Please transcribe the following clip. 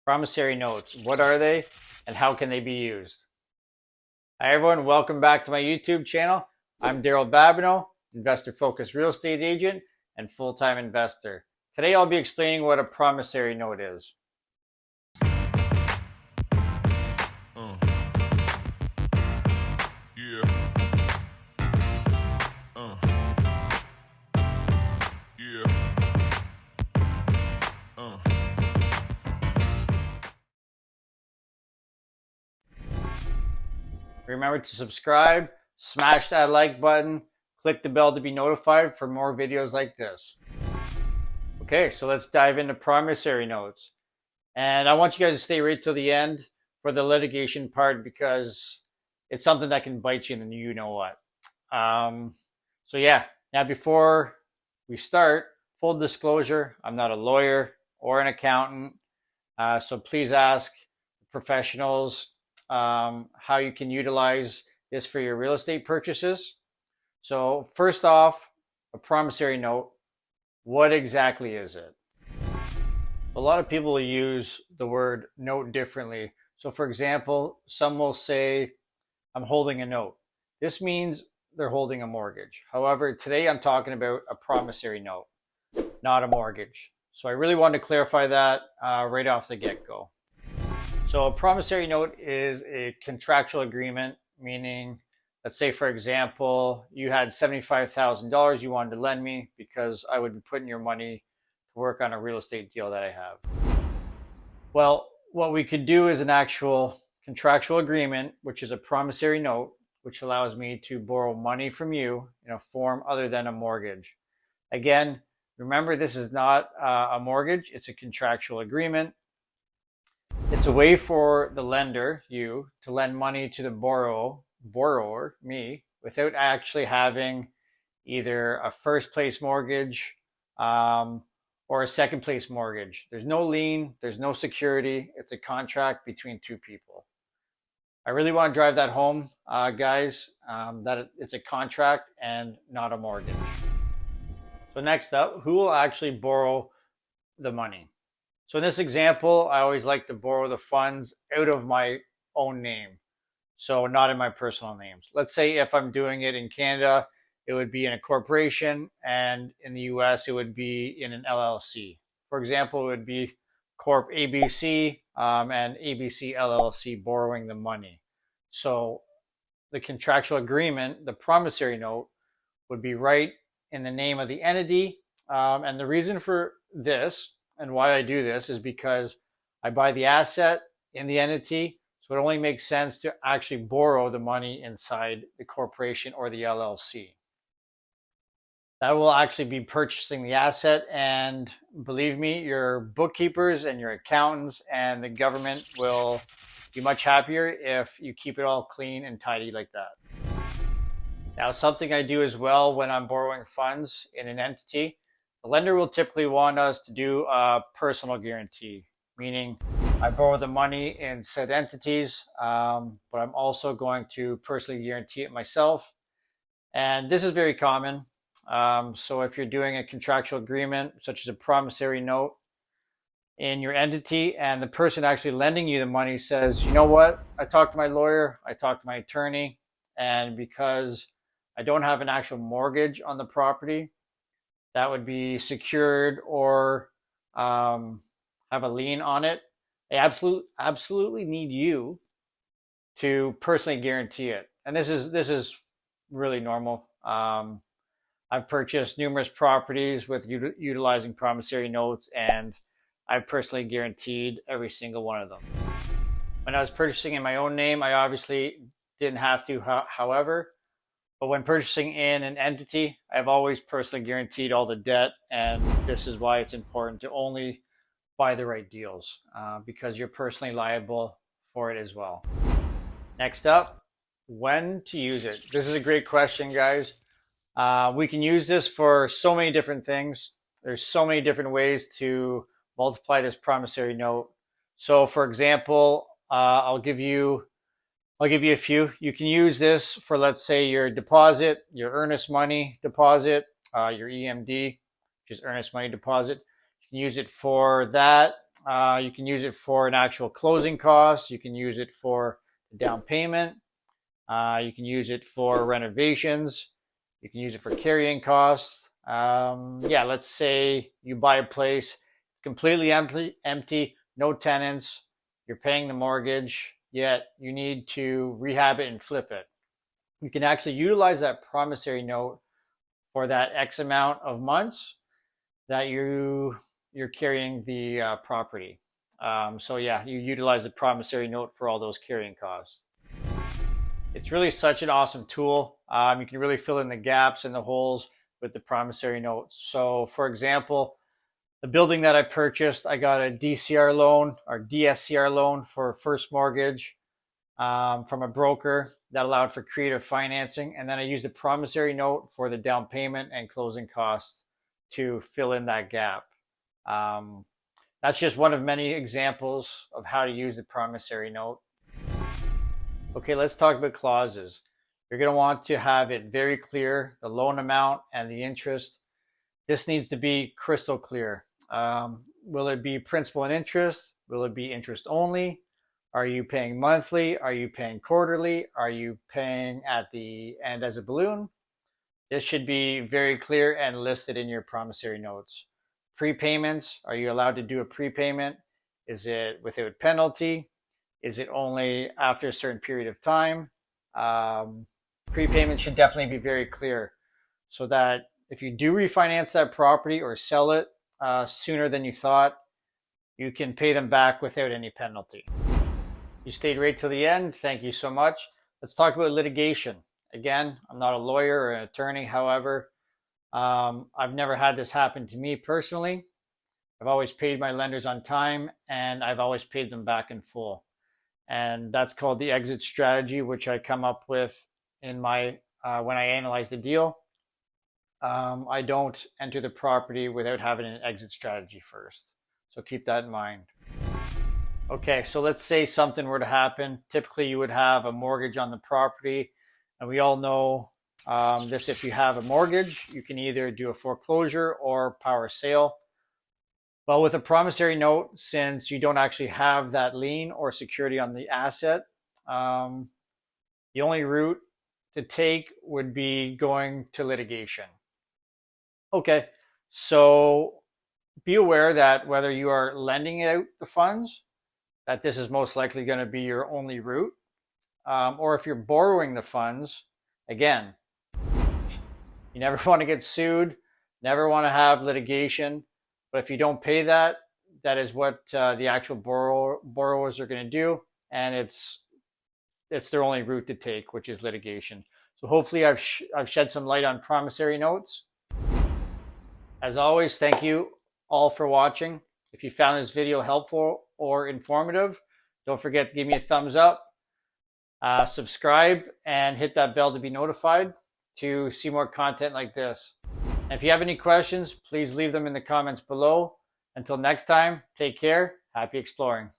Promissory notes, what are they and how can they be used? Hi everyone, welcome back to my YouTube channel. I'm Daryl Babineau, investor-focused real estate agent and full-time investor. Today I'll be explaining what a promissory note is. Remember to subscribe, smash that like button, click the bell to be notified for more videos like this. Okay, so let's dive into promissory notes. And I want you guys to stay right till the end for the litigation part because it's something that can bite you in the you know what. So yeah, now before we start, full disclosure, I'm not a lawyer or an accountant. So please ask professionals how you can utilize this for your real estate purchases. So first off, a promissory note, what exactly is it? A lot of people use the word note differently. So for example, some will say, I'm holding a note. This means they're holding a mortgage. However, today I'm talking about a promissory note, not a mortgage. So I really wanted to clarify that right off the get-go. So a promissory note is a contractual agreement, meaning, let's say, for example, you had $75,000 you wanted to lend me because I would be putting your money to work on a real estate deal that I have. Well, what we could do is an actual contractual agreement, which is a promissory note, which allows me to borrow money from you in a form other than a mortgage. Again, remember, this is not a mortgage, it's a contractual agreement. It's a way for the lender, you, to lend money to the borrower, me, without actually having either a first place mortgage or a second place mortgage. There's no lien, there's no security. It's a contract between two people. I really want to drive that home, guys, that it's a contract and not a mortgage. So next up, who will actually borrow the money? So in this example, I always like to borrow the funds out of my own name, so not in my personal names. Let's say if I'm doing it in Canada, it would be in a corporation, and in the US, it would be in an LLC. For example, it would be Corp ABC and ABC LLC borrowing the money. So the contractual agreement, the promissory note, would be right in the name of the entity. And the reason for this and why I do this is because I buy the asset in the entity, so it only makes sense to actually borrow the money inside the corporation or the LLC. That will actually be purchasing the asset, and believe me, your bookkeepers and your accountants and the government will be much happier if you keep it all clean and tidy like that. Now, something I do as well when I'm borrowing funds in an entity, the lender will typically want us to do a personal guarantee, meaning I borrow the money in said entities, but I'm also going to personally guarantee it myself. And this is very common. So if you're doing a contractual agreement, such as a promissory note in your entity, and the person actually lending you the money says, you know what, I talked to my lawyer, I talked to my attorney, and because I don't have an actual mortgage on the property that would be secured or have a lien on it, I absolutely need you to personally guarantee it. And this is really normal. I've purchased numerous properties with utilizing promissory notes, and I've personally guaranteed every single one of them. When I was purchasing in my own name, I obviously didn't have to, however, but when purchasing in an entity, I've always personally guaranteed all the debt, and this is why it's important to only buy the right deals because you're personally liable for it as well. Next up, when to use it. This is a great question, guys. We can use this for so many different things. There's so many different ways to multiply this promissory note. So for example, I'll give you a few. You can use this for, let's say, your deposit, your earnest money deposit, your EMD, which is earnest money deposit. You can use it for that. You can use it for an actual closing cost. You can use it for the down payment. You can use it for renovations. You can use it for carrying costs. Yeah, let's say you buy a place, it's completely empty, no tenants. You're paying the mortgage, yet you need to rehab it and flip it. You can actually utilize that promissory note for that X amount of months that you're carrying the property. So yeah, you utilize the promissory note for all those carrying costs. It's really such an awesome tool. You can really fill in the gaps and the holes with the promissory notes. So for example, the building that I purchased, I got a DCR loan or DSCR loan for first mortgage from a broker that allowed for creative financing. And then I used a promissory note for the down payment and closing costs to fill in that gap. That's just one of many examples of how to use the promissory note. Okay, let's talk about clauses. You're going to want to have it very clear, the loan amount and the interest. This needs to be crystal clear. Will it be principal and interest? Will it be interest only? Are you paying monthly? Are you paying quarterly? Are you paying at the end as a balloon? This should be very clear and listed in your promissory notes. Prepayments, are you allowed to do a prepayment? Is it without penalty? Is it only after a certain period of time? Prepayment should definitely be very clear so that if you do refinance that property or sell it sooner than you thought, you can pay them back without any penalty. You stayed right till the end. Thank you so much. Let's talk about litigation. Again, I'm not a lawyer or an attorney. However, I've never had this happen to me personally. I've always paid my lenders on time and I've always paid them back in full. And that's called the exit strategy, which I come up with in my when I analyze the deal. I don't enter the property without having an exit strategy first. So keep that in mind. Okay, so let's say something were to happen. Typically, you would have a mortgage on the property. And we all know this, if you have a mortgage, you can either do a foreclosure or power sale. Well, with a promissory note, since you don't actually have that lien or security on the asset, the only route to take would be going to litigation. Okay, so be aware that whether you are lending out the funds, that this is most likely going to be your only route. Or if you're borrowing the funds, again, you never want to get sued, never want to have litigation. But if you don't pay that, that is what the actual borrowers are going to do. And it's their only route to take, which is litigation. So hopefully I've shed some light on promissory notes. As always, thank you all for watching. If you found this video helpful or informative, don't forget to give me a thumbs up, subscribe, and hit that bell to be notified to see more content like this. And if you have any questions, please leave them in the comments below. Until next time, take care. Happy exploring.